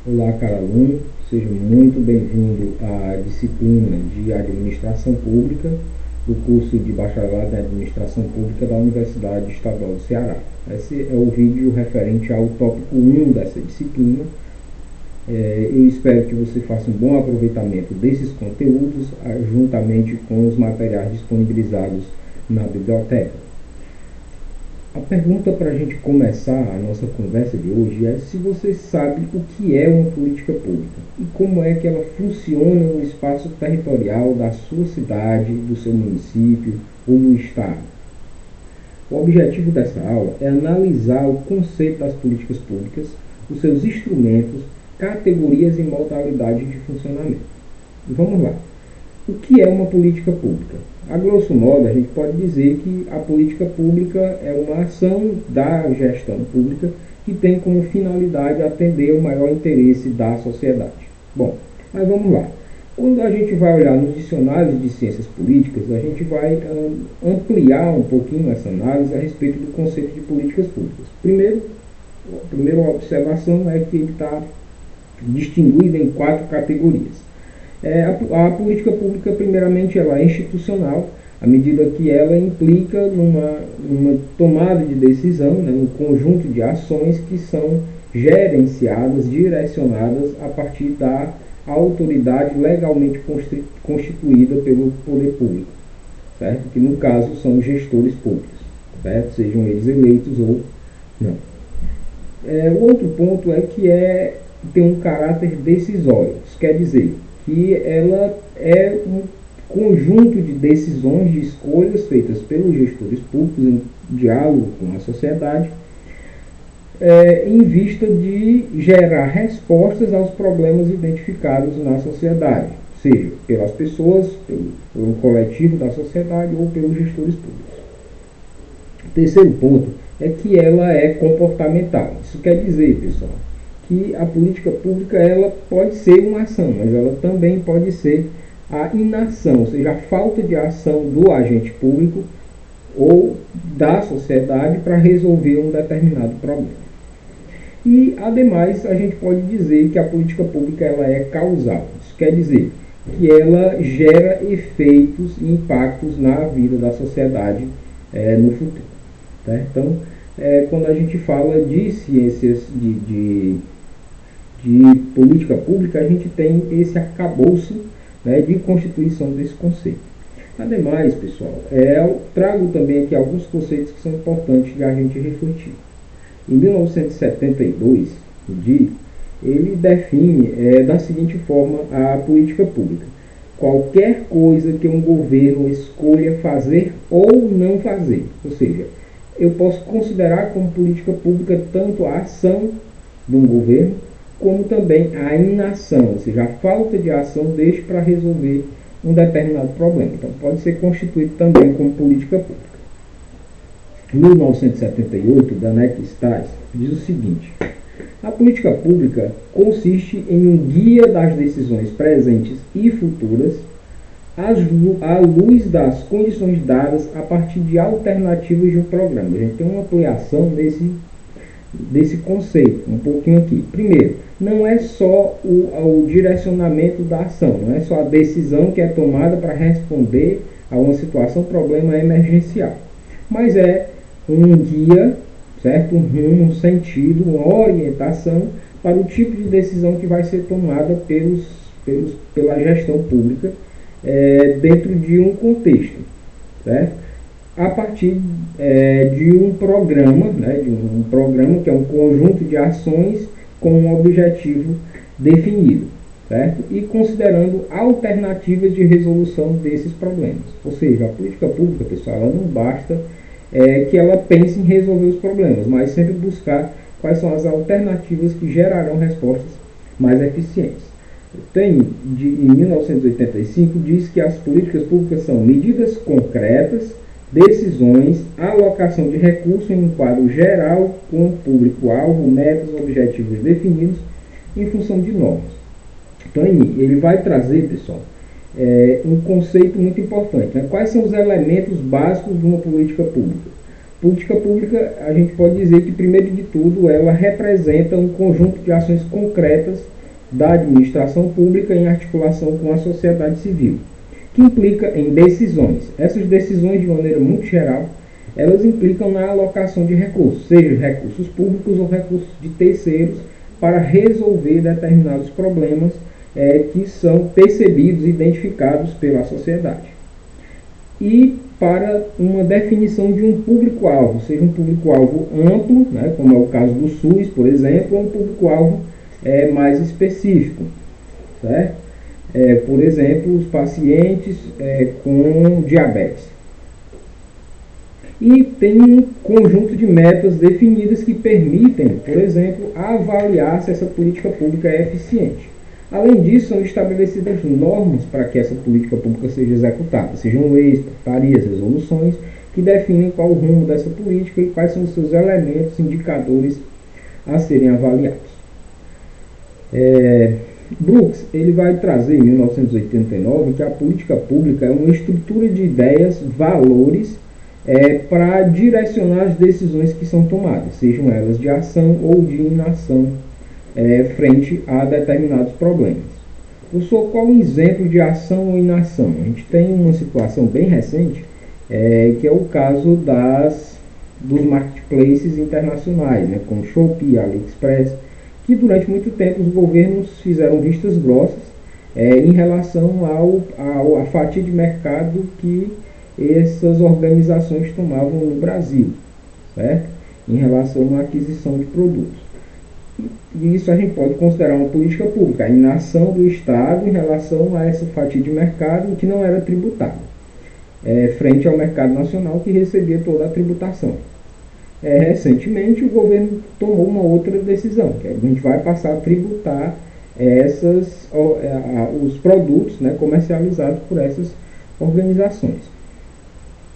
Olá, caro aluno, seja muito bem-vindo à disciplina de Administração Pública do curso de Bacharelado em Administração Pública da Universidade Estadual do Ceará. Esse é o vídeo referente ao tópico 1 dessa disciplina. Eu espero que você faça um bom aproveitamento desses conteúdos, juntamente com os materiais disponibilizados na biblioteca. A pergunta para a gente começar a nossa conversa de hoje é se você sabe o que é uma política pública e como é que ela funciona no espaço territorial da sua cidade, do seu município ou no estado. O objetivo dessa aula é analisar o conceito das políticas públicas, os seus instrumentos, categorias e modalidades de funcionamento. E vamos lá. O que é uma política pública? A grosso modo, a gente pode dizer que a política pública é uma ação da gestão pública que tem como finalidade atender o maior interesse da sociedade. Bom, mas vamos lá. Quando a gente vai olhar nos dicionários de ciências políticas, a gente vai ampliar um pouquinho essa análise a respeito do conceito de políticas públicas. A primeira observação é que ele está distinguido em 4 categorias. A política pública, primeiramente, ela é institucional, à medida que ela implica numa tomada de decisão, num conjunto de ações que são gerenciadas, direcionadas a partir da autoridade legalmente constituída pelo poder público, certo? Que no caso são os gestores públicos, certo? Sejam eles eleitos ou não. O outro ponto é que tem um caráter decisório, isso quer dizer que ela é um conjunto de decisões, de escolhas feitas pelos gestores públicos em diálogo com a sociedade, em vista de gerar respostas aos problemas identificados na sociedade, seja pelas pessoas, pelo coletivo da sociedade ou pelos gestores públicos. O terceiro ponto é que ela é comportamental. Isso quer dizer, pessoal, que a política pública ela pode ser uma ação, mas ela também pode ser a inação, ou seja, a falta de ação do agente público ou da sociedade para resolver um determinado problema. E, ademais, a gente pode dizer que a política pública ela é causal. Isso quer dizer que ela gera efeitos e impactos na vida da sociedade no futuro. Tá? Então, quando a gente fala de ciências de política pública, a gente tem esse arcabouço de constituição desse conceito. Ademais, pessoal, eu trago também aqui alguns conceitos que são importantes de a gente refletir. Em 1972, ele define da seguinte forma a política pública: qualquer coisa que um governo escolha fazer ou não fazer. Ou seja, eu posso considerar como política pública tanto a ação de um governo como também a inação, ou seja, a falta de ação deste para resolver um determinado problema. Então, pode ser constituído também como política pública. Em 1978, Danek Stais diz o seguinte: a política pública consiste em um guia das decisões presentes e futuras à luz das condições dadas a partir de alternativas de um programa. A gente tem uma ampliação desse conceito, um pouquinho aqui. Primeiro, não é só o direcionamento da ação, não é só a decisão que é tomada para responder a uma situação, problema emergencial, mas é um guia, certo? Um rumo, um sentido, uma orientação para o tipo de decisão que vai ser tomada pela gestão pública dentro de um contexto, certo? A partir de um programa, que é um conjunto de ações com um objetivo definido, certo? E considerando alternativas de resolução desses problemas. Ou seja, a política pública, pessoal, ela não basta que ela pense em resolver os problemas, mas sempre buscar quais são as alternativas que gerarão respostas mais eficientes. Em 1985, diz que as políticas públicas são medidas concretas, decisões, alocação de recursos em um quadro geral com público-alvo, metas, objetivos definidos em função de normas. Então, ele vai trazer, pessoal, um conceito muito importante. Quais são os elementos básicos de uma política pública? Política pública, a gente pode dizer que, primeiro de tudo, ela representa um conjunto de ações concretas da administração pública em articulação com a sociedade civil, que implica em decisões. Essas decisões, de maneira muito geral, elas implicam na alocação de recursos, seja recursos públicos ou recursos de terceiros, para resolver determinados problemas que são percebidos e identificados pela sociedade. E para uma definição de um público-alvo, seja um público-alvo amplo, né, como é o caso do SUS, por exemplo, ou um público-alvo mais específico, certo? Por exemplo, os pacientes com diabetes. E tem um conjunto de metas definidas que permitem, por exemplo, avaliar se essa política pública é eficiente. Além disso, são estabelecidas normas para que essa política pública seja executada, sejam leis, portarias, resoluções, que definem qual o rumo dessa política e quais são os seus elementos, indicadores a serem avaliados. Brooks, ele vai trazer em 1989 que a política pública é uma estrutura de ideias, valores, para direcionar as decisões que são tomadas, sejam elas de ação ou de inação, frente a determinados problemas. Professor, qual o exemplo de ação ou inação? A gente tem uma situação bem recente, que é o caso dos marketplaces internacionais, né, como Shopee, AliExpress, que durante muito tempo os governos fizeram vistas grossas em relação à fatia de mercado que essas organizações tomavam no Brasil, certo? Em relação à aquisição de produtos. E isso a gente pode considerar uma política pública, a inação do Estado em relação a essa fatia de mercado que não era tributada, frente ao mercado nacional que recebia toda a tributação. Recentemente o governo tomou uma outra decisão, que a gente vai passar a tributar os produtos, né, comercializados por essas organizações.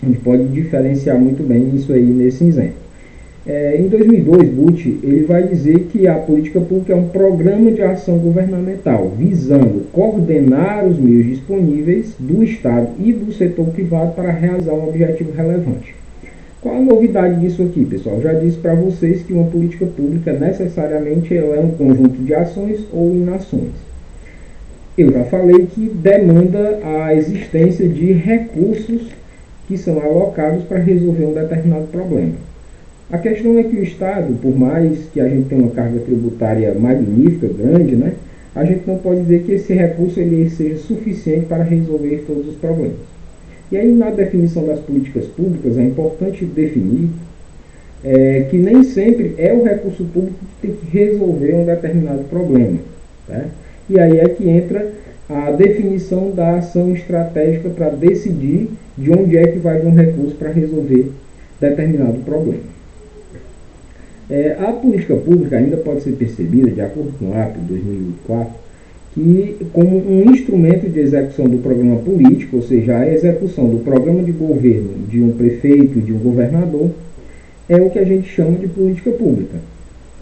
A gente pode diferenciar muito bem isso aí nesse exemplo. Em 2002, Bush ele vai dizer que a política pública é um programa de ação governamental visando coordenar os meios disponíveis do Estado e do setor privado para realizar um objetivo relevante. Qual a novidade disso aqui, pessoal? Eu já disse para vocês que uma política pública necessariamente ela é um conjunto de ações ou inações. Eu já falei que demanda a existência de recursos que são alocados para resolver um determinado problema. A questão é que o Estado, por mais que a gente tenha uma carga tributária magnífica, grande, né, a gente não pode dizer que esse recurso ele seja suficiente para resolver todos os problemas. E aí, na definição das políticas públicas, é importante definir que nem sempre é o recurso público que tem que resolver um determinado problema, né? E aí é que entra a definição da ação estratégica para decidir de onde é que vai vir um recurso para resolver determinado problema. A política pública ainda pode ser percebida, de acordo com o APP 2004, que como um instrumento de execução do programa político, ou seja, a execução do programa de governo de um prefeito, de um governador, é o que a gente chama de política pública.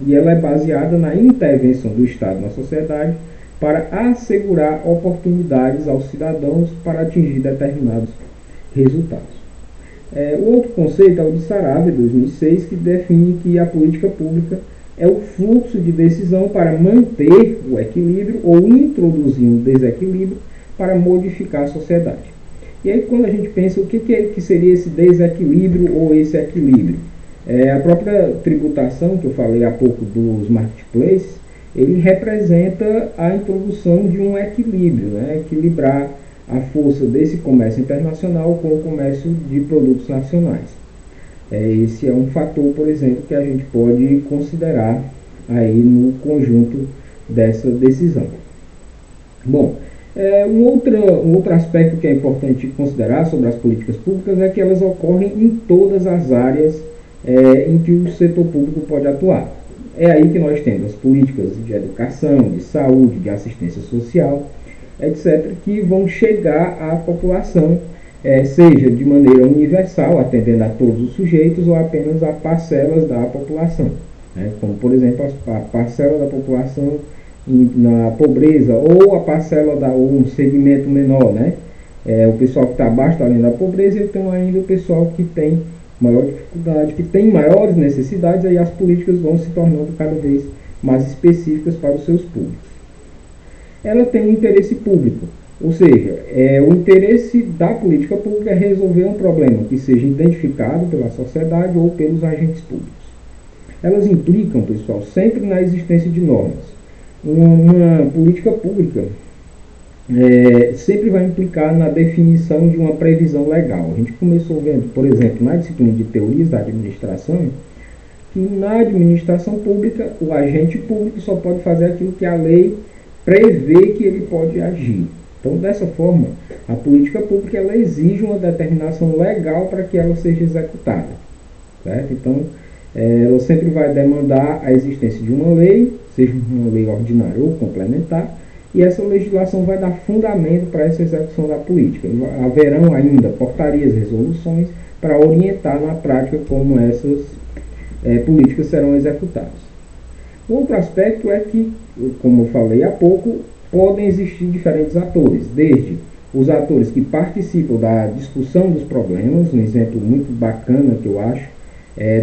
E ela é baseada na intervenção do Estado na sociedade para assegurar oportunidades aos cidadãos para atingir determinados resultados. O outro conceito é o de Saravia, 2006, que define que a política pública é o fluxo de decisão para manter o equilíbrio ou introduzir um desequilíbrio para modificar a sociedade. E aí, quando a gente pensa o que seria esse desequilíbrio ou esse equilíbrio, a própria tributação que eu falei há pouco dos marketplaces, ele representa a introdução de um equilíbrio, né? Equilibrar a força desse comércio internacional com o comércio de produtos nacionais. Esse é um fator, por exemplo, que a gente pode considerar aí no conjunto dessa decisão. Bom, um outro aspecto que é importante considerar sobre as políticas públicas é que elas ocorrem em todas as áreas em que o setor público pode atuar. É aí que nós temos as políticas de educação, de saúde, de assistência social, etc., que vão chegar à população, seja de maneira universal, atendendo a todos os sujeitos, ou apenas a parcelas da população, né? Como, por exemplo, a parcela da população na pobreza, ou a parcela ou um segmento menor, né? O pessoal que está abaixo da linha da pobreza, e então ainda o pessoal que tem maior dificuldade, que tem maiores necessidades, aí as políticas vão se tornando cada vez mais específicas para os seus públicos. Ela tem um interesse público, ou seja, o interesse da política pública é resolver um problema que seja identificado pela sociedade ou pelos agentes públicos. Elas implicam, pessoal, sempre na existência de normas. Uma política pública sempre vai implicar na definição de uma previsão legal. A gente começou vendo, por exemplo, na disciplina de teorias da administração, que na administração pública o agente público só pode fazer aquilo que a lei prevê que ele pode agir. Então, dessa forma, a política pública ela exige uma determinação legal para que ela seja executada, certo? Então, ela sempre vai demandar a existência de uma lei, seja uma lei ordinária ou complementar, e essa legislação vai dar fundamento para essa execução da política. Haverão ainda portarias, resoluções para orientar na prática como essas políticas serão executadas. Outro aspecto é que, como eu falei há pouco, podem existir diferentes atores, desde os atores que participam da discussão dos problemas. Um exemplo muito bacana que eu acho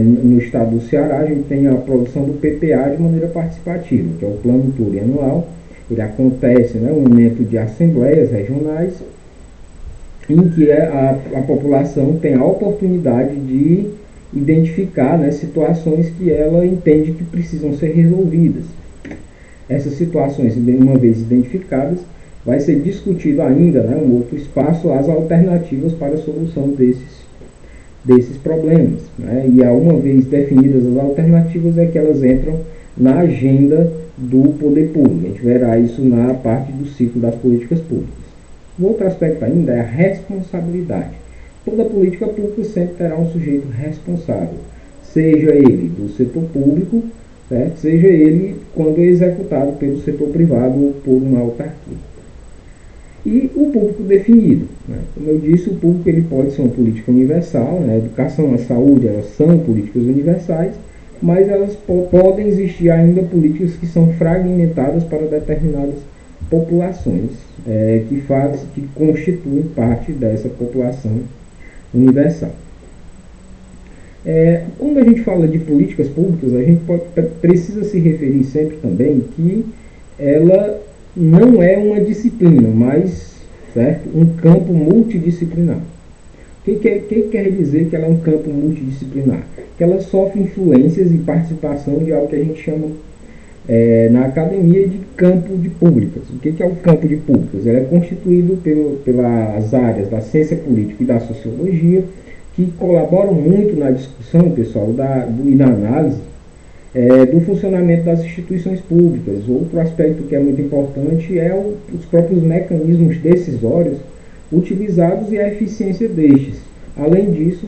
no estado do Ceará, a gente tem a produção do PPA de maneira participativa, que é o Plano Plurianual. Ele acontece um momento de assembleias regionais em que a população tem a oportunidade de identificar situações que ela entende que precisam ser resolvidas. Essas situações, uma vez identificadas, vai ser discutido ainda, um outro espaço, as alternativas para a solução desses problemas. E uma vez definidas as alternativas é que elas entram na agenda do poder público. A gente verá isso na parte do ciclo das políticas públicas. O outro aspecto ainda é a responsabilidade. Toda política pública sempre terá um sujeito responsável, seja ele do setor público, certo? Seja ele quando é executado pelo setor privado ou por uma autarquia. E o público definido. Como eu disse, o público ele pode ser uma política universal, a educação, a saúde, elas são políticas universais, mas elas podem existir ainda políticas que são fragmentadas para determinadas populações, que constituem parte dessa população universal. Quando a gente fala de políticas públicas, a gente precisa se referir sempre também que ela não é uma disciplina, mas um campo multidisciplinar. O que quer dizer que ela é um campo multidisciplinar? Que ela sofre influências e participação de algo que a gente chama na academia de campo de públicas. O que é o campo de públicas? Ele é constituído pelas áreas da ciência política e da sociologia, que colaboram muito na discussão, pessoal, e na análise do funcionamento das instituições públicas. Outro aspecto que é muito importante é os próprios mecanismos decisórios utilizados e a eficiência destes. Além disso,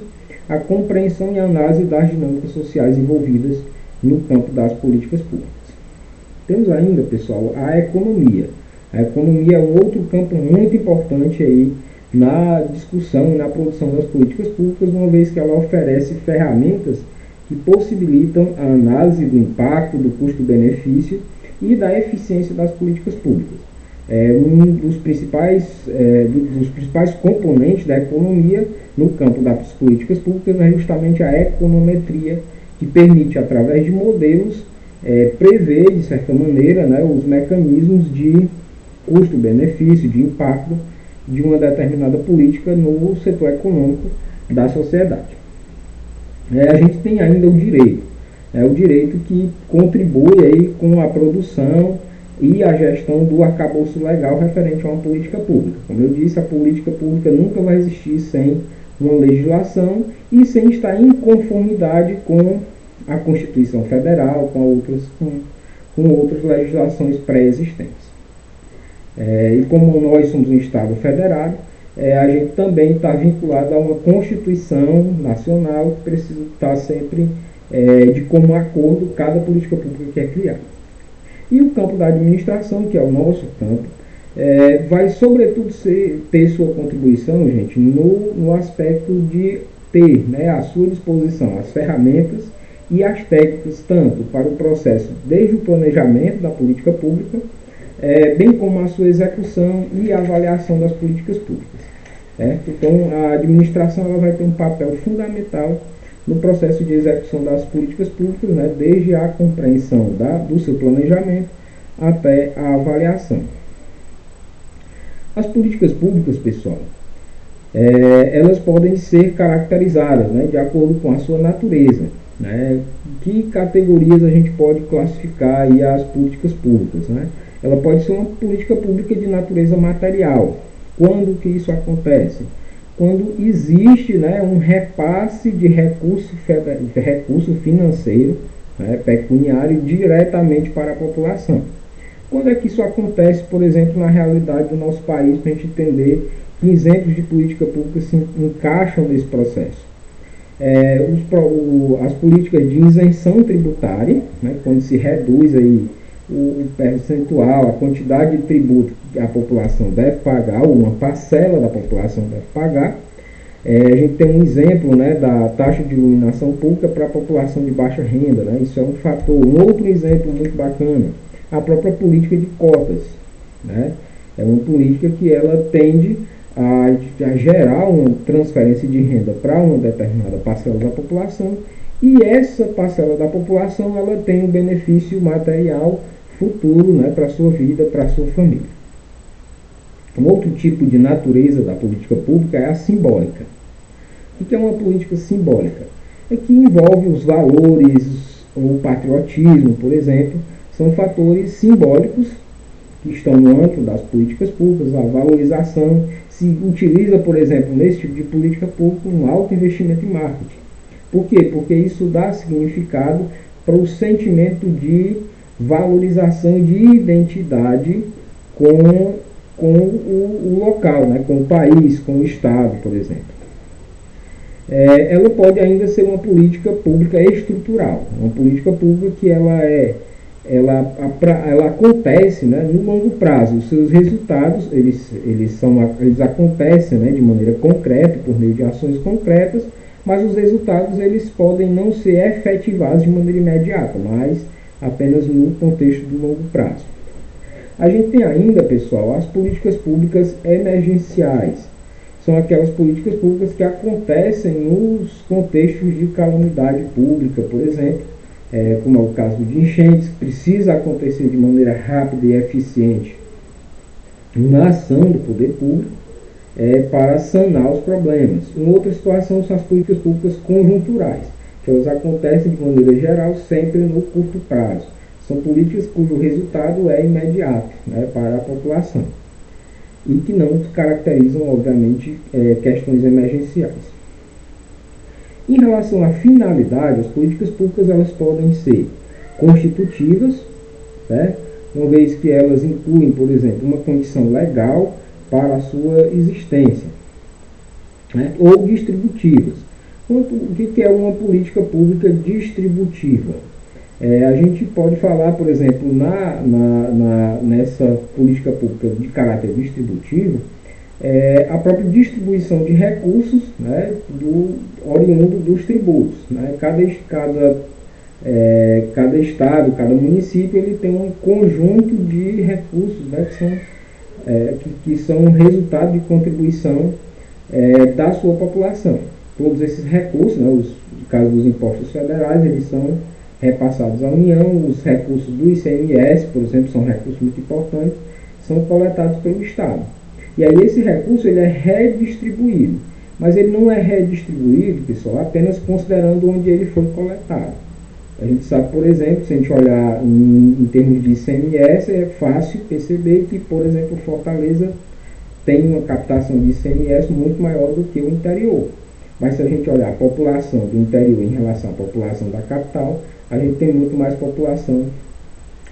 a compreensão e análise das dinâmicas sociais envolvidas no campo das políticas públicas. Temos ainda, pessoal, a economia. A economia é um outro campo muito importante aí na discussão e na produção das políticas públicas, uma vez que ela oferece ferramentas que possibilitam a análise do impacto, do custo-benefício e da eficiência das políticas públicas. Um dos principais componentes da economia no campo das políticas públicas é justamente a econometria, que permite, através de modelos, prever, de certa maneira, os mecanismos de custo-benefício, de impacto de uma determinada política no setor econômico da sociedade. A gente tem ainda o direito que contribui aí com a produção e a gestão do arcabouço legal referente a uma política pública. Como eu disse, a política pública nunca vai existir sem uma legislação e sem estar em conformidade com a Constituição Federal, com outras legislações pré-existentes. E como nós somos um Estado federado, a gente também está vinculado a uma Constituição Nacional que precisa estar sempre de comum acordo cada política pública que é criada. E o campo da administração, que é o nosso campo, vai sobretudo ter sua contribuição, gente, no aspecto de ter à sua disposição as ferramentas e as técnicas, tanto para o processo desde o planejamento da política pública, bem como a sua execução e avaliação das políticas públicas. Então, a administração ela vai ter um papel fundamental no processo de execução das políticas públicas, né, desde a compreensão do seu planejamento até a avaliação. As políticas públicas, pessoal, elas podem ser caracterizadas, né, de acordo com a sua natureza. Né? Que categorias a gente pode classificar aí as políticas públicas? Né? Ela pode ser uma política pública de natureza material. Quando que isso acontece? Quando existe, né, um repasse de recurso financeiro, né, pecuniário, diretamente para a população. Quando é que isso acontece, por exemplo, na realidade do nosso país, para a gente entender que exemplos de política pública se encaixam nesse processo? As políticas de isenção tributária, né, quando se reduz aí o percentual, a quantidade de tributo que a população deve pagar, ou uma parcela da população deve pagar. A gente tem um exemplo, né, da taxa de iluminação pública para a população de baixa renda. Né, isso é um fator. Um outro exemplo muito bacana, a própria política de cotas. Né, é uma política que ela tende a gerar uma transferência de renda para uma determinada parcela da população, e essa parcela da população ela tem um benefício material futuro, né, para a sua vida, para a sua família. Um outro tipo de natureza da política pública é a simbólica. O que é uma política simbólica? É que envolve os valores, o patriotismo, por exemplo, são fatores simbólicos que estão no âmbito das políticas públicas, a valorização. Se utiliza, por exemplo, nesse tipo de política pública, um alto investimento em marketing. Por quê? Porque isso dá significado para o sentimento de valorização de identidade com o local, né? Com o país, com o Estado, por exemplo. Ela pode ainda ser uma política pública estrutural, uma política pública que ela acontece, né, no longo prazo. Os seus resultados eles acontecem, né, de maneira concreta, por meio de ações concretas, mas os resultados eles podem não ser efetivados de maneira imediata, mas apenas no contexto do longo prazo. A gente tem ainda, pessoal, as políticas públicas emergenciais. São aquelas políticas públicas que acontecem nos contextos de calamidade pública, por exemplo, como é o caso de enchentes, que precisa acontecer de maneira rápida e eficiente na ação do poder público para sanar os problemas. Uma outra situação são as políticas públicas conjunturais, que elas acontecem de maneira geral sempre no curto prazo. São políticas cujo resultado é imediato, né, para a população e que não caracterizam, obviamente, questões emergenciais. Em relação à finalidade, as políticas públicas elas podem ser constitutivas, né, uma vez que elas incluem, por exemplo, uma condição legal para a sua existência, né, ou distributivas. O que é uma política pública distributiva? A gente pode falar, por exemplo, nessa política pública de caráter distributivo, a própria distribuição de recursos, né, oriundo dos tributos. Né? Cada estado, cada município, ele tem um conjunto de recursos, né, que são resultado de contribuição da sua população. Todos esses recursos, né, no caso dos impostos federais, eles são repassados à União. Os recursos do ICMS, por exemplo, são recursos muito importantes, são coletados pelo Estado. E aí esse recurso ele é redistribuído, mas ele não é redistribuído, pessoal, apenas considerando onde ele foi coletado. A gente sabe, por exemplo, se a gente olhar em termos de ICMS, é fácil perceber que, por exemplo, Fortaleza tem uma captação de ICMS muito maior do que o interior. Mas se a gente olhar a população do interior em relação à população da capital, a gente tem muito mais população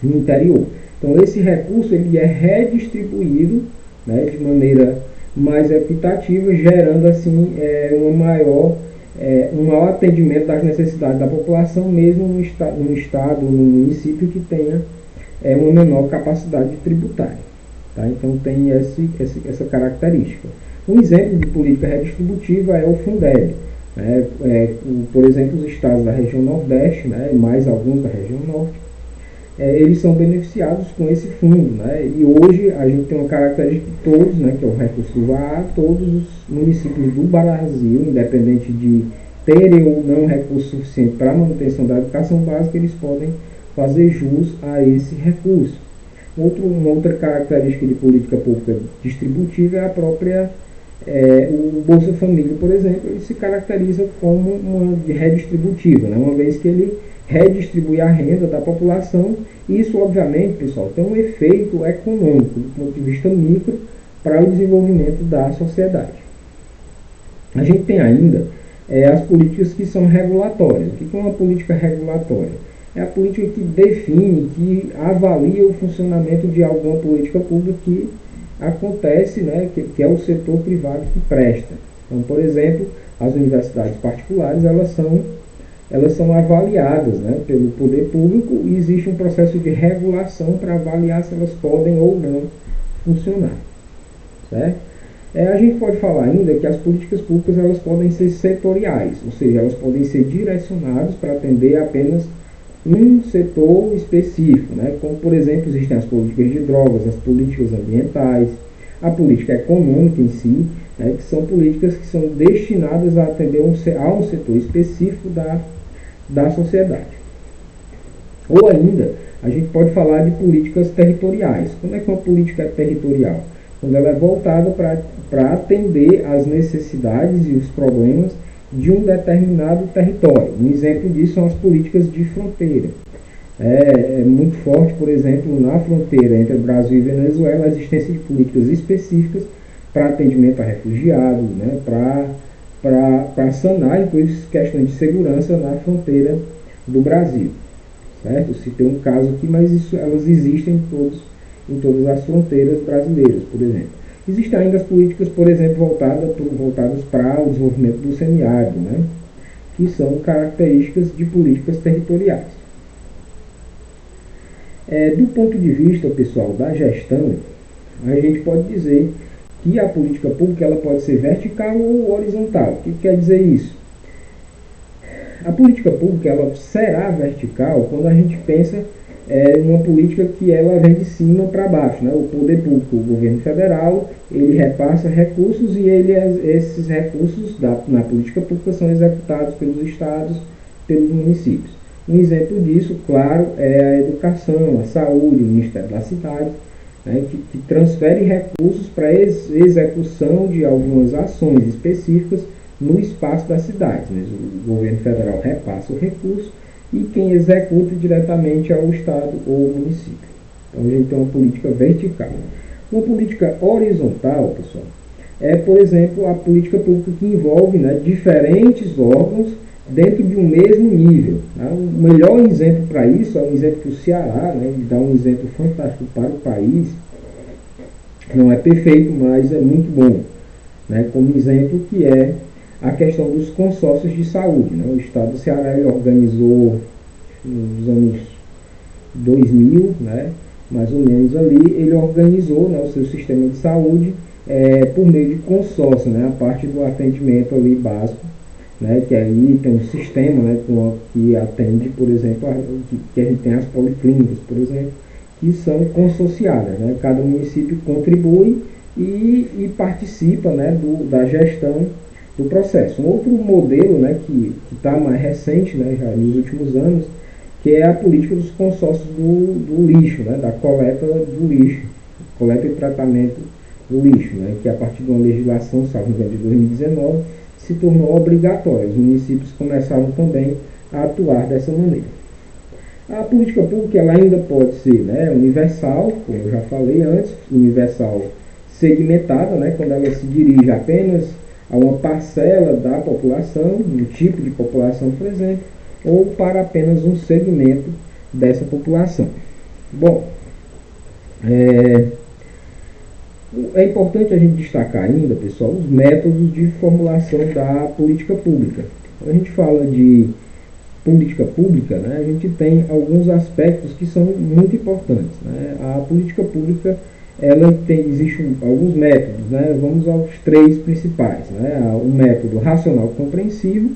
no interior. Então esse recurso ele é redistribuído, né, de maneira mais equitativa, gerando assim um maior atendimento das necessidades da população, mesmo no estado, no município que tenha uma menor capacidade tributária. Tá? Então tem essa característica. Um exemplo de política redistributiva é o Fundeb. Por exemplo, os estados da região Nordeste, né, e mais alguns da região Norte, eles são beneficiados com esse fundo. Né, e hoje a gente tem uma característica de todos, né, que é o recurso do VAA, todos os municípios do Brasil, independente de terem ou não recurso suficiente para a manutenção da educação básica, eles podem fazer jus a esse recurso. Uma outra característica de política pública distributiva é a própria o Bolsa Família, por exemplo, ele se caracteriza como uma redistributiva, né? Uma vez que ele redistribui a renda da população, e isso obviamente, pessoal, tem um efeito econômico do ponto de vista micro para o desenvolvimento da sociedade. A gente tem ainda as políticas que são regulatórias. O que é uma política regulatória? É a política que define, que avalia o funcionamento de alguma política pública que acontece, né, que é o setor privado que presta. Então, por exemplo, as universidades particulares, elas são avaliadas, né, pelo poder público, e existe um processo de regulação para avaliar se elas podem ou não funcionar. Certo? A gente pode falar ainda que as políticas públicas elas podem ser setoriais, ou seja, elas podem ser direcionadas para atender apenas um setor específico, né? Como, por exemplo, existem as políticas de drogas, as políticas ambientais, a política econômica em si, né? Que são políticas que são destinadas a atender a um setor específico da sociedade. Ou ainda, a gente pode falar de políticas territoriais. Como é que uma política é territorial? Quando ela é voltada para atender às necessidades e os problemas de um determinado território. Um exemplo disso são as políticas de fronteira. É muito forte, por exemplo, na fronteira entre Brasil e Venezuela, a existência de políticas específicas para atendimento a refugiados, né, para sanar questões de segurança na fronteira do Brasil. Certo? Citei um caso aqui, mas elas existem em todas as fronteiras brasileiras, por exemplo. Existem ainda as políticas, por exemplo, voltadas para o desenvolvimento do semiárido, né? Que são características de políticas territoriais. Do ponto de vista, pessoal, da gestão, a gente pode dizer que a política pública ela pode ser vertical ou horizontal. O que quer dizer isso? A política pública ela será vertical quando a gente pensa uma política que ela vem de cima para baixo, né? O poder público, o governo federal, ele repassa recursos e esses recursos na política pública são executados pelos estados, pelos municípios. Um exemplo disso, claro, é a educação, a saúde, o Ministério da Cidade, né? que transfere recursos para a execução de algumas ações específicas no espaço das cidades. Mas o governo federal repassa o recurso e quem executa diretamente é o Estado ou o município. Então a gente tem uma política vertical. Uma política horizontal, pessoal, é, por exemplo, a política pública que envolve, né, diferentes órgãos dentro de um mesmo nível. Tá? O melhor exemplo para isso é um exemplo que o Ceará, né, dá um exemplo fantástico para o país. Não é perfeito, mas é muito bom. Né, como exemplo que é a questão dos consórcios de saúde. Né? O Estado do Ceará ele organizou nos anos 2000, né? Mais ou menos ali, ele organizou, né, o seu sistema de saúde por meio de consórcio, né? A parte do atendimento ali básico, né? Que aí tem um sistema, né, que atende, por exemplo, que a gente tem as policlínicas, por exemplo, que são consorciadas. Né? Cada município contribui e participa, né, da gestão do processo. Um outro modelo, né, que está mais recente, né, já nos últimos anos, que é a política dos consórcios do lixo, né, da coleta do lixo, coleta e tratamento do lixo, né, que a partir de uma legislação, salvo engano, de 2019, se tornou obrigatória. Os municípios começaram também a atuar dessa maneira. A política pública ela ainda pode ser, né, universal, como eu já falei antes, universal segmentada, né, quando ela se dirige apenas a uma parcela da população, um tipo de população, por exemplo, ou para apenas um segmento dessa população. Bom, é importante a gente destacar ainda, pessoal, os métodos de formulação da política pública. Quando a gente fala de política pública, né, a gente tem alguns aspectos que são muito importantes. Né? A política pública existem alguns métodos, né? Vamos aos três principais. Né? O método racional compreensivo.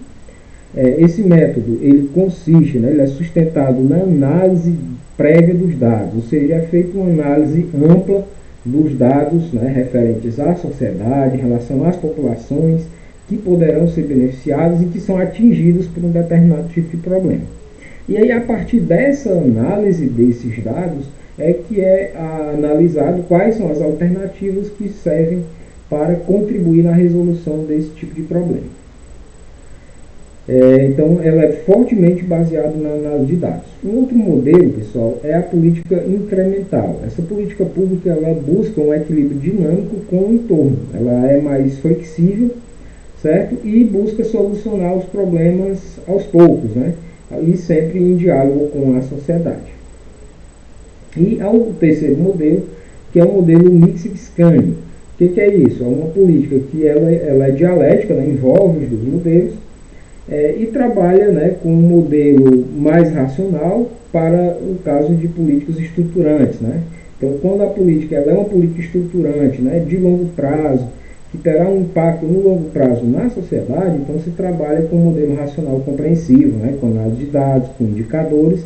Esse método ele consiste, né, ele é sustentado na análise prévia dos dados, ou seja, é feita uma análise ampla dos dados, né, referentes à sociedade, em relação às populações, que poderão ser beneficiados e que são atingidos por um determinado tipo de problema. E aí, a partir dessa análise desses dados, é que é analisado quais são as alternativas que servem para contribuir na resolução desse tipo de problema. Então, ela é fortemente baseada na análise de dados. Um outro modelo, pessoal, é a política incremental. Essa política pública ela busca um equilíbrio dinâmico com o entorno. Ela é mais flexível, certo? E busca solucionar os problemas aos poucos, né? E sempre em diálogo com a sociedade. E há o terceiro modelo, que é o modelo Mixed-Scanning. O que é isso? É uma política que ela é dialética, né? Envolve os dois modelos, e trabalha, né, com um modelo mais racional para o caso de políticas estruturantes, né? Então, quando a política ela é uma política estruturante, né, de longo prazo, que terá um impacto no longo prazo na sociedade, então se trabalha com um modelo racional compreensivo, né, com análise de dados, com indicadores.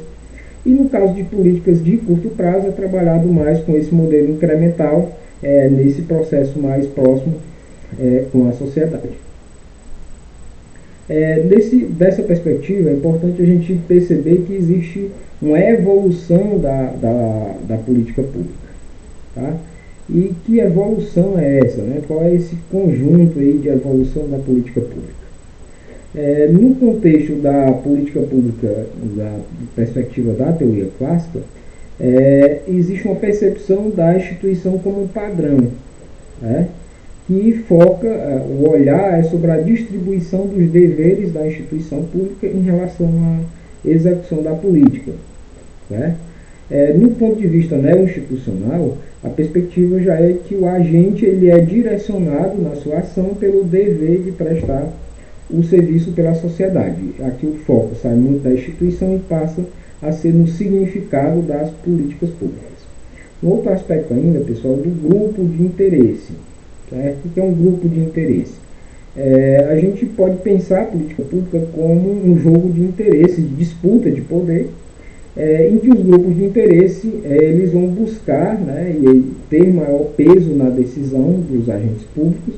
E no caso de políticas de curto prazo, é trabalhado mais com esse modelo incremental, nesse processo mais próximo com a sociedade. Dessa perspectiva, é importante a gente perceber que existe uma evolução da política pública. Tá? E que evolução é essa? Né? Qual é esse conjunto aí de evolução da política pública? No contexto da política pública, da perspectiva da teoria clássica, existe uma percepção da instituição como um padrão, né? Que foca, o olhar sobre a distribuição dos deveres da instituição pública em relação à execução da política. Né? No ponto de vista neo-institucional, a perspectiva já é que o agente ele é direcionado na sua ação pelo dever de prestar o serviço pela sociedade. Aqui o foco sai muito da instituição e passa a ser no significado das políticas públicas. Um outro aspecto ainda, pessoal, do grupo de interesse. Certo? O que é um grupo de interesse? A gente pode pensar a política pública como um jogo de interesse, de disputa de poder, em que os grupos de interesse eles vão buscar, né, e ter maior peso na decisão dos agentes públicos,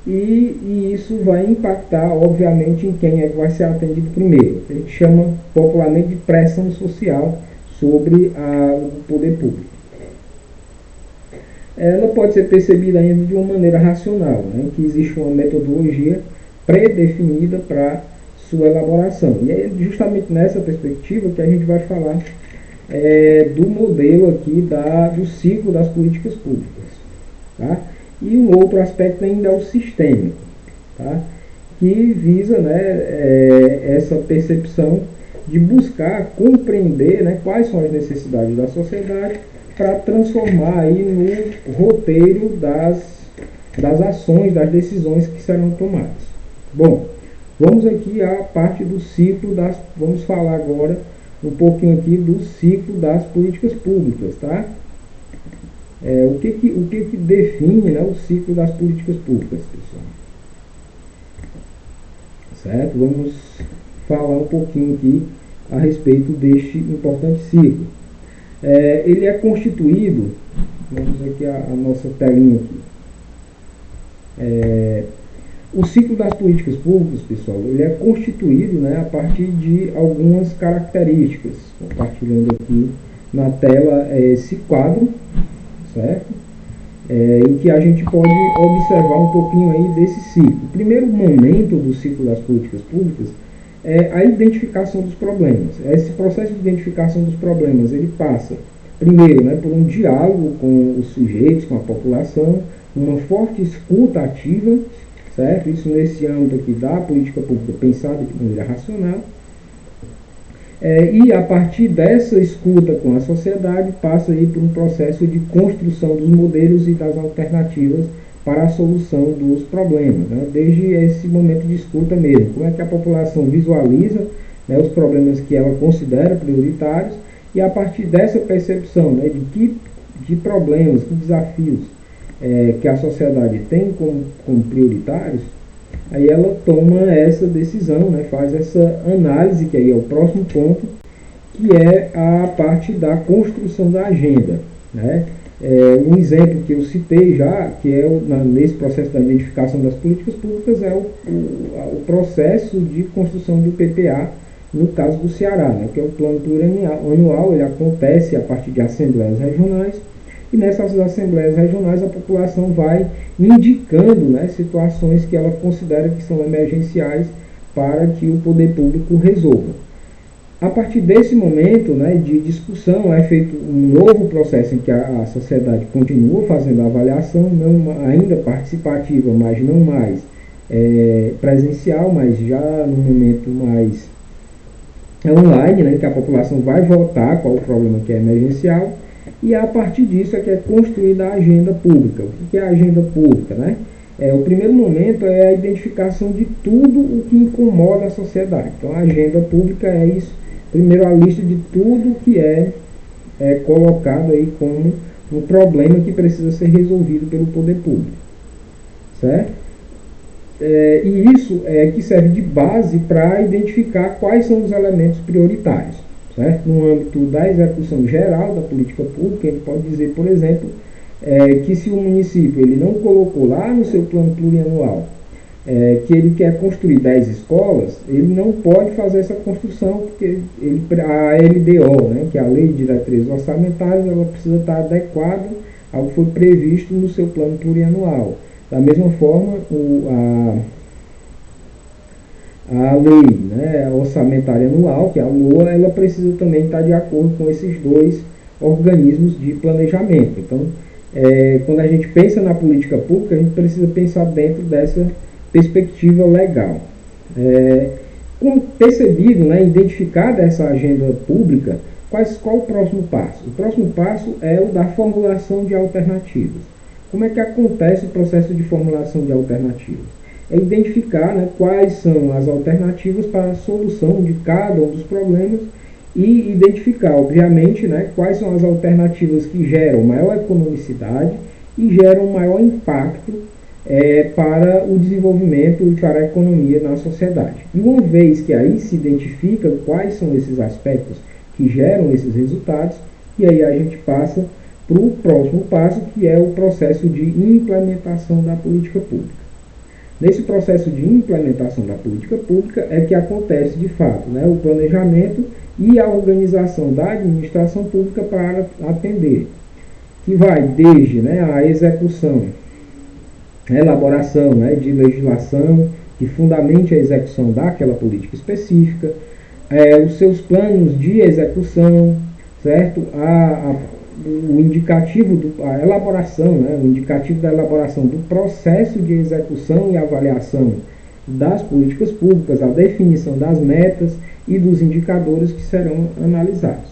e isso vai impactar, obviamente, em quem é que vai ser atendido primeiro. A gente chama popularmente de pressão social sobre o poder público. Ela pode ser percebida ainda de uma maneira racional, né, que existe uma metodologia pré-definida para sua elaboração. E é justamente nessa perspectiva que a gente vai falar do modelo aqui do ciclo das políticas públicas. Tá? E um outro aspecto ainda é o sistêmico, tá? Que visa, né, essa percepção de buscar compreender, né, quais são as necessidades da sociedade para transformar aí no roteiro das ações, das decisões que serão tomadas. Bom, vamos aqui à parte do ciclo vamos falar agora um pouquinho aqui do ciclo das políticas públicas, tá? O que define, né, o ciclo das políticas públicas, pessoal? Certo? Vamos falar um pouquinho aqui a respeito deste importante ciclo. Ele é constituído, vamos aqui a nossa telinha aqui. O ciclo das políticas públicas, pessoal, ele é constituído, né, a partir de algumas características. Compartilhando aqui na tela esse quadro, certo? Em que a gente pode observar um pouquinho aí desse ciclo. O primeiro momento do ciclo das políticas públicas é a identificação dos problemas. Esse processo de identificação dos problemas, ele passa, primeiro, né, por um diálogo com os sujeitos, com a população, uma forte escuta ativa, certo? Isso nesse âmbito aqui da política pública pensada de maneira racional. E a partir dessa escuta com a sociedade, passa aí por um processo de construção dos modelos e das alternativas para a solução dos problemas, né? Desde esse momento de escuta mesmo. Como é que a população visualiza, né, os problemas que ela considera prioritários, e a partir dessa percepção, né, de problemas, que desafios que a sociedade tem como prioritários, aí ela toma essa decisão, né, faz essa análise, que aí é o próximo ponto, que é a parte da construção da agenda, né? Um exemplo que eu citei já, que é nesse processo da identificação das políticas públicas, é o processo de construção do PPA, no caso do Ceará, né, que é o plano plurianual. Ele acontece a partir de assembleias regionais, e nessas assembleias regionais a população vai indicando, né, situações que ela considera que são emergenciais para que o poder público resolva. A partir desse momento, né, de discussão, é feito um novo processo em que a sociedade continua fazendo a avaliação, não ainda participativa, mas não mais presencial, mas já no momento mais online, né, em que a população vai votar qual o problema que é emergencial, e a partir disso é que é construída a agenda pública. O que é a agenda pública, né? O primeiro momento é a identificação de tudo o que incomoda a sociedade. Então, a agenda pública é isso. Primeiro, a lista de tudo que é colocado aí como um problema que precisa ser resolvido pelo poder público, certo? E isso é que serve de base para identificar quais são os elementos prioritários, certo? No âmbito da execução geral da política pública, a gente pode dizer, por exemplo, que se o município ele não colocou lá no seu plano plurianual que ele quer construir 10 escolas, ele não pode fazer essa construção, porque a LDO, né, que é a Lei de Diretrizes Orçamentárias, ela precisa estar adequada ao que foi previsto no seu plano plurianual. Da mesma forma, a lei, né, orçamentária anual, que é a LOA, ela precisa também estar de acordo com esses dois organismos de planejamento. Então, quando a gente pensa na política pública, a gente precisa pensar dentro dessa perspectiva legal. Percebido, né, identificada essa agenda pública, qual o próximo passo? O próximo passo é o da formulação de alternativas. Como é que acontece o processo de formulação de alternativas? É identificar, né, quais são as alternativas para a solução de cada um dos problemas e identificar, obviamente, né, quais são as alternativas que geram maior economicidade e geram maior impacto para o desenvolvimento e para a economia na sociedade. E uma vez que aí se identifica quais são esses aspectos que geram esses resultados, e aí a gente passa para o próximo passo, que é o processo de implementação da política pública. Nesse processo de implementação da política pública é que acontece, de fato, né, o planejamento e a organização da administração pública para atender, que vai desde, né, a execução, a elaboração, né, de legislação que fundamente a execução daquela política específica, os seus planos de execução, certo? O indicativo, a elaboração, né, o indicativo da elaboração do processo de execução e avaliação das políticas públicas, a definição das metas e dos indicadores que serão analisados.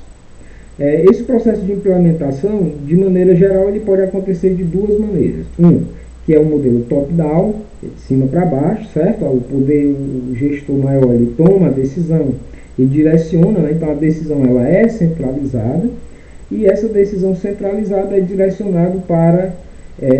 Esse processo de implementação, de maneira geral, ele pode acontecer de duas maneiras. Que é o modelo top-down, de cima para baixo, certo? O gestor maior ele toma a decisão e direciona, né? Então a decisão ela é centralizada, e essa decisão centralizada é direcionada para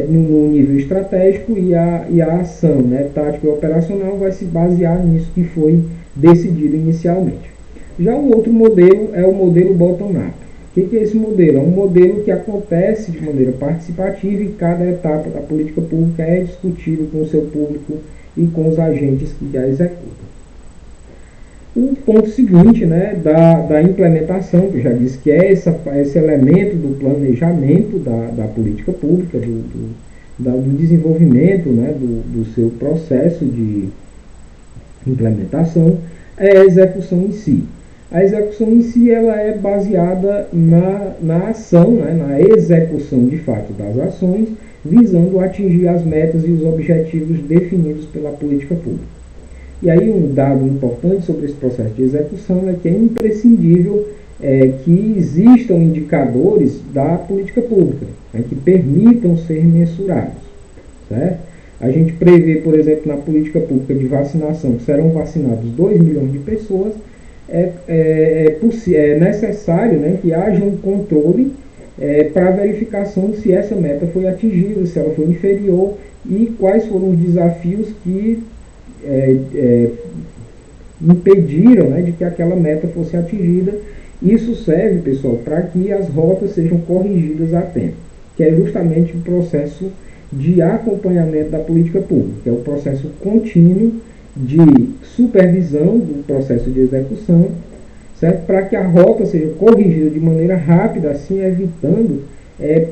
no nível estratégico, e a ação, né, tática e operacional vai se basear nisso que foi decidido inicialmente. Já o outro modelo é o modelo bottom-up. O que é esse modelo? É um modelo que acontece de maneira participativa e cada etapa da política pública é discutido com o seu público e com os agentes que a executam. O ponto seguinte, né, da implementação, que eu já disse que é esse elemento do planejamento da política pública, do desenvolvimento, né, do seu processo de implementação, é a execução em si. A execução em si ela é baseada na ação, né, na execução de fato das ações, visando atingir as metas e os objetivos definidos pela política pública. E aí um dado importante sobre esse processo de execução é que é imprescindível que existam indicadores da política pública, né, que permitam ser mensurados, certo? A gente prevê, por exemplo, na política pública de vacinação, que serão vacinados 2 milhões de pessoas. É necessário, né, que haja um controle para verificação se essa meta foi atingida, se ela foi inferior, e quais foram os desafios que impediram, né, de que aquela meta fosse atingida. Isso serve, pessoal, para que as rotas sejam corrigidas a tempo. que é justamente o processo de acompanhamento da política pública, que é o processo contínuo de supervisão do processo de execução, certo? Para que a rota seja corrigida de maneira rápida, assim evitando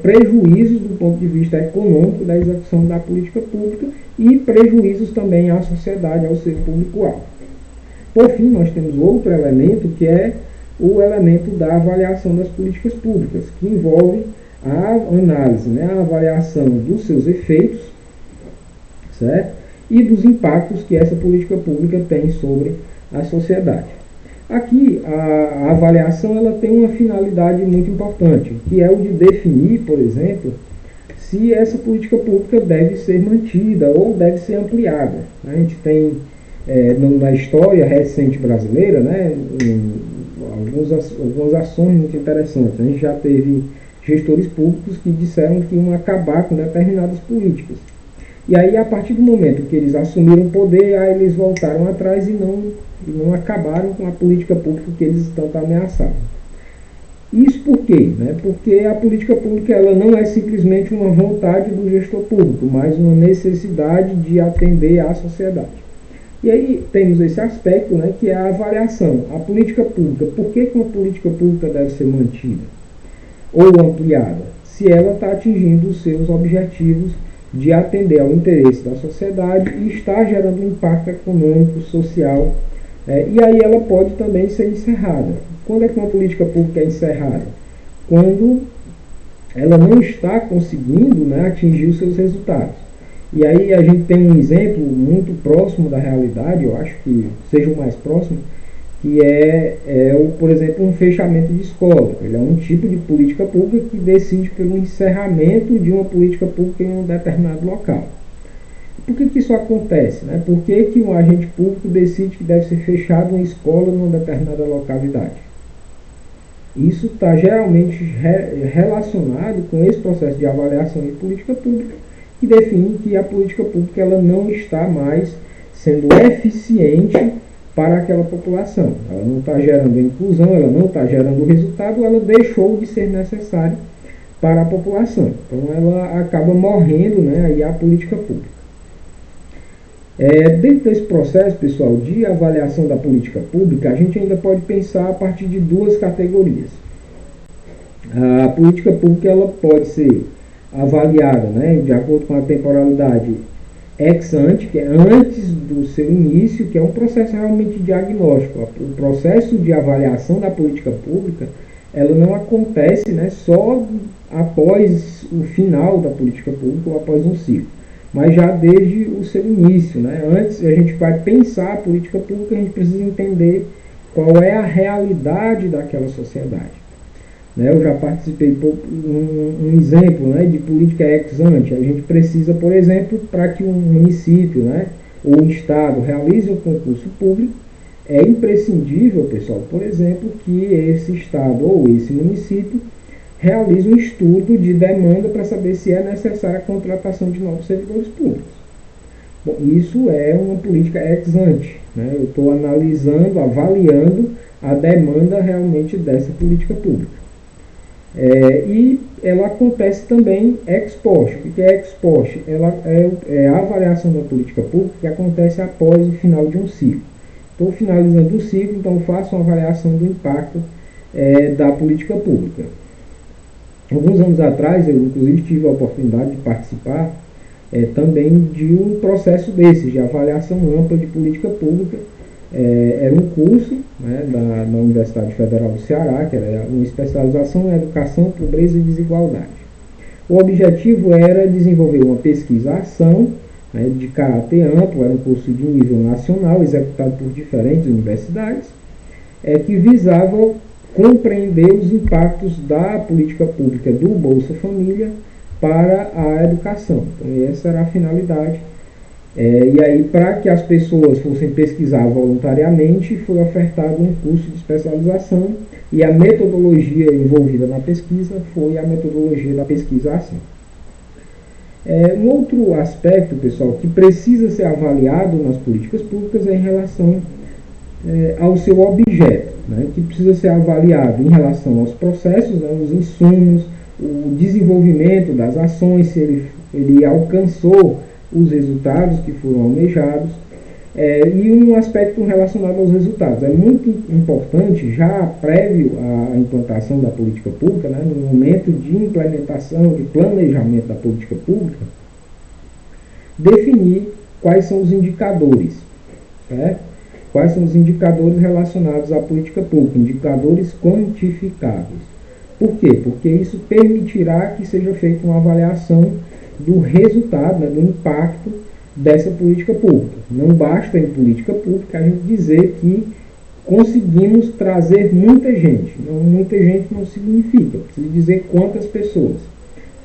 prejuízos do ponto de vista econômico da execução da política pública e prejuízos também à sociedade, ao seu público-alvo. Por fim, nós temos outro elemento, que é o elemento da avaliação das políticas públicas, que envolve a análise, a avaliação dos seus efeitos, certo? E dos impactos que essa política pública tem sobre a sociedade. Aqui, a avaliação ela tem uma finalidade muito importante, que é o de definir, por exemplo, se essa política pública deve ser mantida ou deve ser ampliada. A gente tem, na história recente brasileira, algumas ações muito interessantes. A gente já teve gestores públicos que disseram que iam acabar com determinadas políticas. E aí, a partir do momento que eles assumiram o poder, aí eles voltaram atrás e não acabaram com a política pública que eles tanto ameaçavam. Isso por quê? Porque a política pública ela não é simplesmente uma vontade do gestor público, mas uma necessidade de atender à sociedade. E aí temos esse aspecto, que é a avaliação. A política pública, por que uma política pública deve ser mantida ou ampliada? Se ela está atingindo os seus objetivos de atender ao interesse da sociedade e está gerando um impacto econômico, social, e aí ela pode também ser encerrada. Quando é que uma política pública é encerrada? Quando ela não está conseguindo atingir os seus resultados. E aí a gente tem um exemplo muito próximo da realidade, eu acho que seja o mais próximo, que por exemplo, um fechamento de escola. Ele é um tipo de política pública que decide pelo encerramento de uma política pública em um determinado local. Por que isso acontece? Por que um agente público decide que deve ser fechada uma escola numa determinada localidade? Isso está geralmente relacionado com esse processo de avaliação de política pública, que define que a política pública ela não está mais sendo eficiente para aquela população. Ela não está gerando inclusão, ela não está gerando resultado, ela deixou de ser necessária para a população. Então ela acaba morrendo aí a política pública. Dentro desse processo, pessoal, de avaliação da política pública, a gente ainda pode pensar a partir de duas categorias. A política pública ela pode ser avaliada de acordo com a temporalidade ex ante, que é antes do seu início, que é um processo realmente diagnóstico. O processo de avaliação da política pública ela não acontece só após o final da política pública ou após um ciclo, mas já desde o seu início. Antes a gente vai pensar a política pública, a gente precisa entender qual é a realidade daquela sociedade. Eu já participei de um exemplo de política ex ante. A gente precisa, por exemplo, para que um município ou um estado realize um concurso público, é imprescindível, pessoal, por exemplo, que esse estado ou esse município realize um estudo de demanda para saber se é necessária a contratação de novos servidores públicos. Bom, isso é uma política ex ante. Eu estou analisando, avaliando a demanda realmente dessa política pública. E ela acontece também ex post. O que é ex post? Ela é a avaliação da política pública que acontece após o final de um ciclo. Estou finalizando o ciclo, então faço uma avaliação do impacto da política pública. Alguns anos atrás, eu inclusive tive a oportunidade de participar também de um processo desses, de avaliação ampla de política pública. Era um curso da Universidade Federal do Ceará, que era uma especialização em educação, pobreza e desigualdade. O objetivo era desenvolver uma pesquisa-ação de caráter amplo, era um curso de nível nacional, executado por diferentes universidades, que visava compreender os impactos da política pública do Bolsa Família para a educação. Então, essa era a finalidade. E aí, para que as pessoas fossem pesquisar voluntariamente, foi ofertado um curso de especialização e a metodologia envolvida na pesquisa foi a metodologia da pesquisa-ação. Um outro aspecto, pessoal, que precisa ser avaliado nas políticas públicas é em relação ao seu objeto, que precisa ser avaliado em relação aos processos, os insumos, o desenvolvimento das ações, se ele alcançou os resultados que foram almejados, e um aspecto relacionado aos resultados. É muito importante, já prévio à implantação da política pública, né, no momento de implementação, de planejamento da política pública, definir quais são os indicadores, né? Quais são os indicadores relacionados à política pública, indicadores quantificáveis. Por quê? Porque isso permitirá que seja feita uma avaliação do resultado, né, do impacto dessa política pública. Não basta em política pública a gente dizer que conseguimos trazer muita gente. Muita gente não significa, precisa dizer quantas pessoas.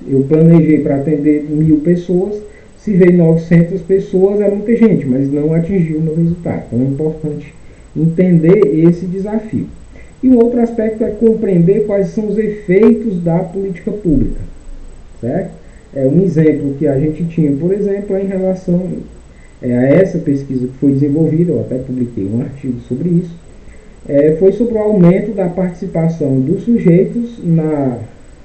Eu planejei para atender 1000 pessoas, se veio 900 pessoas é muita gente, mas não atingiu o meu resultado. Então é importante entender esse desafio. E um outro aspecto é compreender quais são os efeitos da política pública, certo? Um exemplo que a gente tinha, por exemplo, é em relação a essa pesquisa que foi desenvolvida, eu até publiquei um artigo sobre isso, foi sobre o aumento da participação dos sujeitos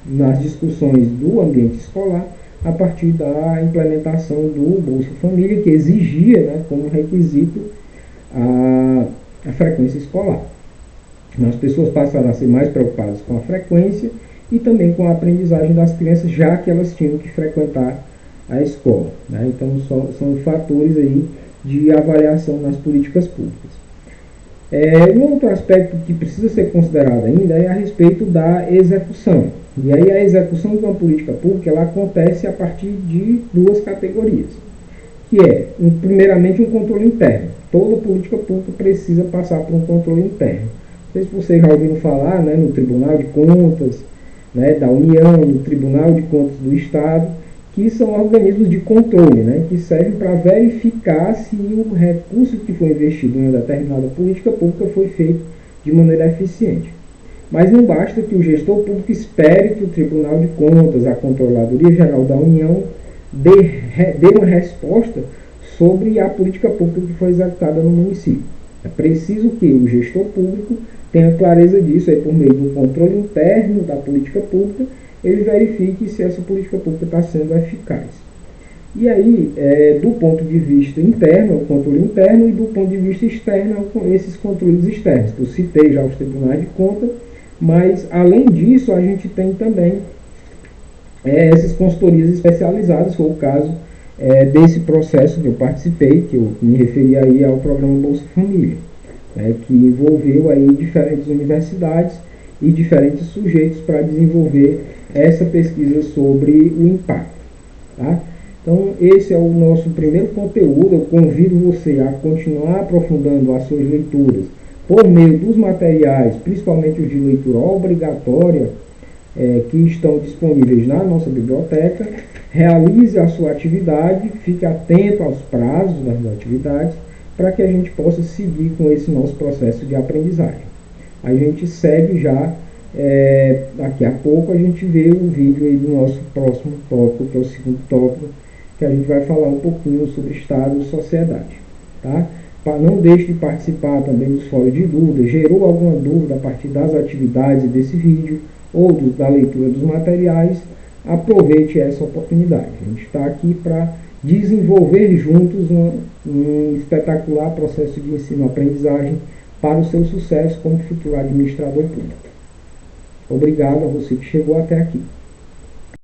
nas discussões do ambiente escolar a partir da implementação do Bolsa Família, que exigia, né, como requisito a frequência escolar. As pessoas passaram a ser mais preocupadas com a frequência e também com a aprendizagem das crianças, já que elas tinham que frequentar a escola, né? Então são fatores aí de avaliação nas políticas públicas. Um outro aspecto que precisa ser considerado ainda é a respeito da execução. E aí a execução de uma política pública ela acontece a partir de duas categorias, que primeiramente um controle interno. Toda política pública precisa passar por um controle interno. Não sei se vocês já ouviram falar, né, no Tribunal de Contas, né, da União, no Tribunal de Contas do Estado, que são organismos de controle, né, que servem para verificar se o recurso que foi investido em uma determinada política pública foi feito de maneira eficiente. Mas não basta que o gestor público espere que o Tribunal de Contas, a Controladoria Geral da União, dê uma resposta sobre a política pública que foi executada no município. É preciso que o gestor público tenha clareza disso, aí por meio do controle interno da política pública, ele verifique se essa política pública está sendo eficaz. E aí, do ponto de vista interno, o controle interno, e do ponto de vista externo, esses controles externos. Eu citei já os tribunais de contas, mas além disso, a gente tem também essas consultorias especializadas, foi o caso desse processo que eu participei, que eu me referi aí ao programa Bolsa Família, que envolveu aí diferentes universidades e diferentes sujeitos para desenvolver essa pesquisa sobre o impacto. Tá? Então, esse é o nosso primeiro conteúdo. Eu convido você a continuar aprofundando as suas leituras por meio dos materiais, principalmente os de leitura obrigatória, que estão disponíveis na nossa biblioteca. Realize a sua atividade, fique atento aos prazos das atividades, para que a gente possa seguir com esse nosso processo de aprendizagem. A gente segue já, daqui a pouco a gente vê o vídeo aí do nosso próximo tópico, que é o segundo tópico, que a gente vai falar um pouquinho sobre Estado e sociedade. Tá? Não deixe de participar também dos fóruns de dúvida. Gerou alguma dúvida a partir das atividades desse vídeo ou da leitura dos materiais, aproveite essa oportunidade. A gente está aqui para desenvolver juntos um espetacular processo de ensino-aprendizagem para o seu sucesso como futuro administrador público. Obrigado a você que chegou até aqui.